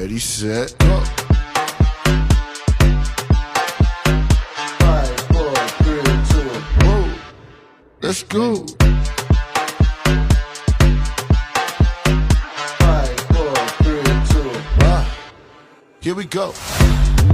Ready, set, go. 5, 4, 3, 2. Whoa. Let's go. 5, 4, 3, 2. Here we go.